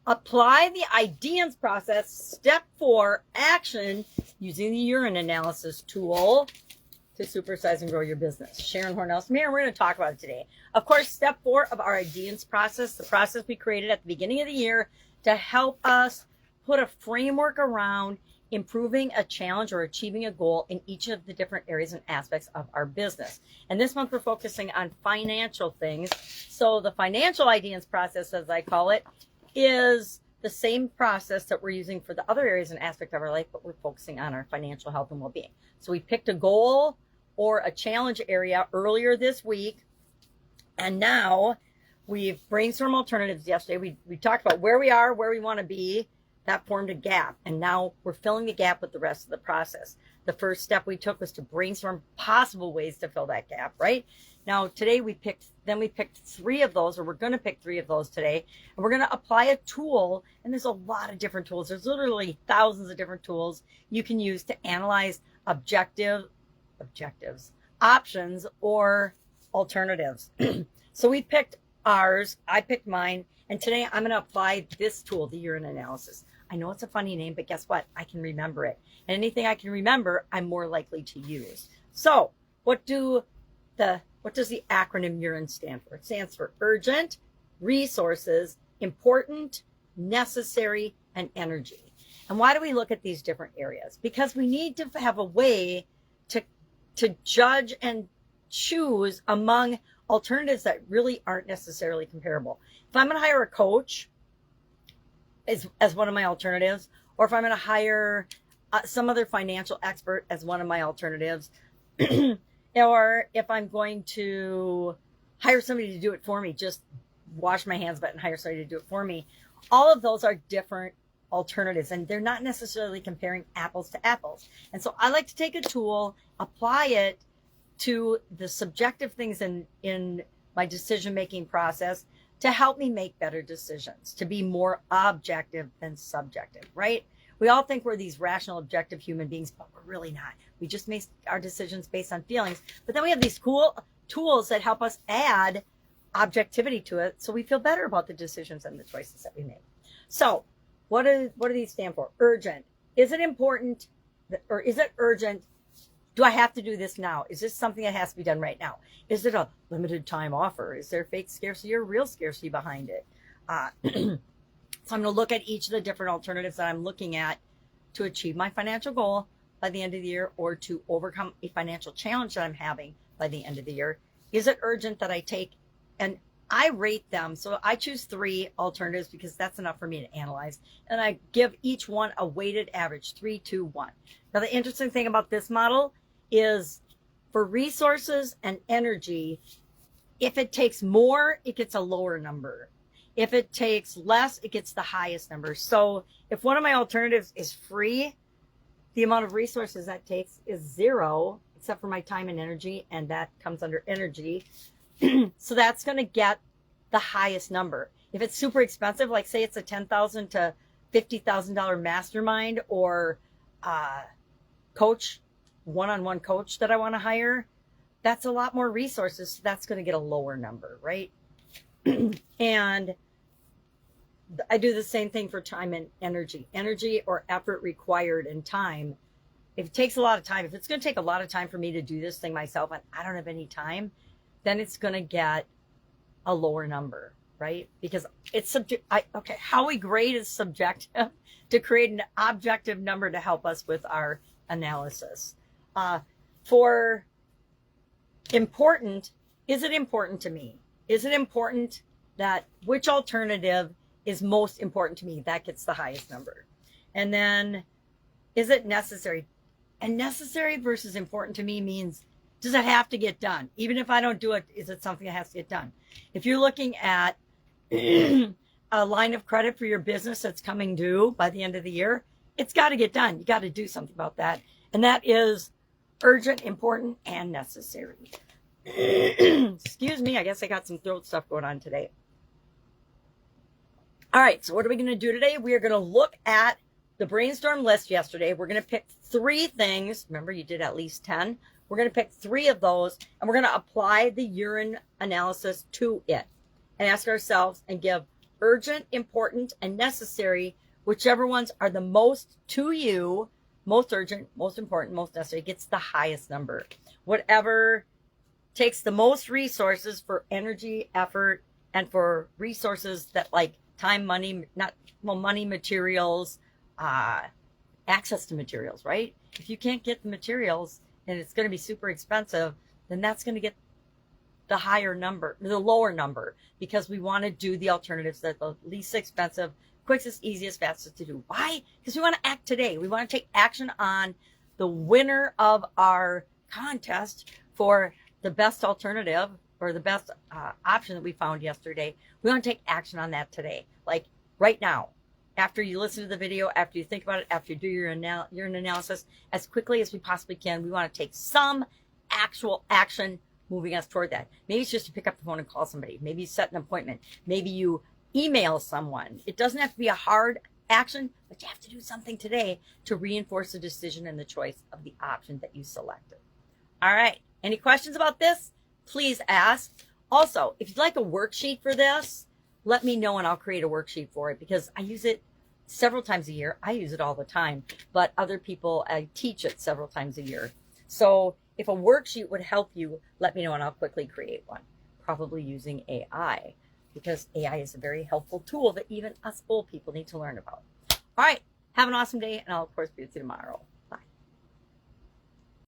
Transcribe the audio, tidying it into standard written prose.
Apply the IDEANCE process, step 4, action, using the urine analysis tool to supersize and grow your business. Sharon Horne-Ellstrom here, and we're going to talk about it today. Of course, step 4 of our IDEANCE process, the process we created at the beginning of the year to help us put a framework around improving a challenge or achieving a goal in each of the different areas and aspects of our business. And this month we're focusing on financial things. So the financial IDEANCE process, as I call it, is the same process that we're using for the other areas and aspects of our life, but we're focusing on our financial health and well-being. So we picked a goal or a challenge area earlier this week, and now we've brainstormed alternatives yesterday. We talked about where we are, where we want to be. That formed a gap, and now we're filling the gap with the rest of the process. The first step we took was to brainstorm possible ways to fill that gap, right? Now, today we picked 3 of those, or we're going to pick 3 of those today, and we're going to apply a tool, and there's a lot of different tools. There's literally thousands of different tools you can use to analyze objectives, options, or alternatives. So we picked ours, I picked mine, and today I'm going to apply this tool, the urine analysis. I know it's a funny name, but guess what? I can remember it. And anything I can remember, I'm more likely to use. So what does the acronym URINE stand for? It stands for urgent, resources, important, necessary, and energy. And why do we look at these different areas? Because we need to have a way to judge and choose among alternatives that really aren't necessarily comparable. If I'm going to hire a coach as one of my alternatives, or if I'm going to hire some other financial expert as one of my alternatives, or if I'm going to hire somebody to do it for me, just wash my hands but and hire somebody to do it for me, all of those are different alternatives, and they're not necessarily comparing apples to apples. And so I like to take a tool, apply it to the subjective things in my decision-making process to help me make better decisions, to be more objective than subjective, right? We all think we're these rational, objective human beings, but we're really not. We just make our decisions based on feelings. But then we have these cool tools that help us add objectivity to it so we feel better about the decisions and the choices that we make. So what do these stand for? Urgent. Is it important, or is it urgent? Do I have to do this now? Is this something that has to be done right now? Is it a limited time offer? Is there fake scarcity or real scarcity behind it? So I'm going to look at each of the different alternatives that I'm looking at to achieve my financial goal by the end of the year, or to overcome a financial challenge that I'm having by the end of the year. Is it urgent that I take? And I rate them. So I choose 3 alternatives because that's enough for me to analyze. And I give each one a weighted average, 3, 2, 1. Now, the interesting thing about this model is for resources and energy, if it takes more, it gets a lower number. If it takes less, it gets the highest number. So if one of my alternatives is free, the amount of resources that takes is 0, except for my time and energy, and that comes under energy. So that's going to get the highest number. If it's super expensive, like say it's a $10,000 to $50,000 mastermind or coach, one-on-one coach that I want to hire, that's a lot more resources. So that's going to get a lower number, right? And I do the same thing for time and energy or effort required and time. If it takes a lot of time, if it's going to take a lot of time for me to do this thing myself and I don't have any time, then it's going to get a lower number, right? Because it's how we grade is subjective to create an objective number to help us with our analysis. For important, is it important to me? Is it important that which alternative is most important to me? That gets the highest number. And then, is it necessary? And necessary versus important to me means, does it have to get done? Even if I don't do it, is it something that has to get done? If you're looking at a line of credit for your business that's coming due by the end of the year, it's got to get done. You got to do something about that. And that is urgent, important, and necessary. Excuse me, I guess I got some throat stuff going on today. All right, so what are we going to do today? We are going to look at the brainstorm list yesterday. We're going to pick 3 things. Remember, you did at least 10. We're going to pick 3 of those, and we're going to apply the urine analysis to it and ask ourselves and give urgent, important, and necessary, whichever ones are the most to you, most urgent, most important, most necessary, gets the highest number. Whatever takes the most resources for energy, effort, and for resources that like time, money, money, materials, access to materials, right? If you can't get the materials and it's going to be super expensive, then that's going to get the higher number, the lower number, because we want to do the alternatives that are the least expensive, quickest, easiest, fastest to do. Why? Because we want to act today. We want to take action on the winner of our contest for the best alternative or the best option that we found yesterday. We want to take action on that today, like right now. After you listen to the video, after you think about it, after you do your analysis, as quickly as we possibly can, we want to take some actual action moving us toward that. Maybe it's just to pick up the phone and call somebody. Maybe you set an appointment. Maybe you email someone. It doesn't have to be a hard action, but you have to do something today to reinforce the decision and the choice of the option that you selected. All right. Any questions about this? Please ask. Also, if you'd like a worksheet for this, let me know and I'll create a worksheet for it, because I use it several times a year. I use it all the time, but other people, I teach it several times a year. So if a worksheet would help you, let me know and I'll quickly create one, probably using AI, because AI is a very helpful tool that even us old people need to learn about. All right. Have an awesome day, and I'll, of course, be with you tomorrow.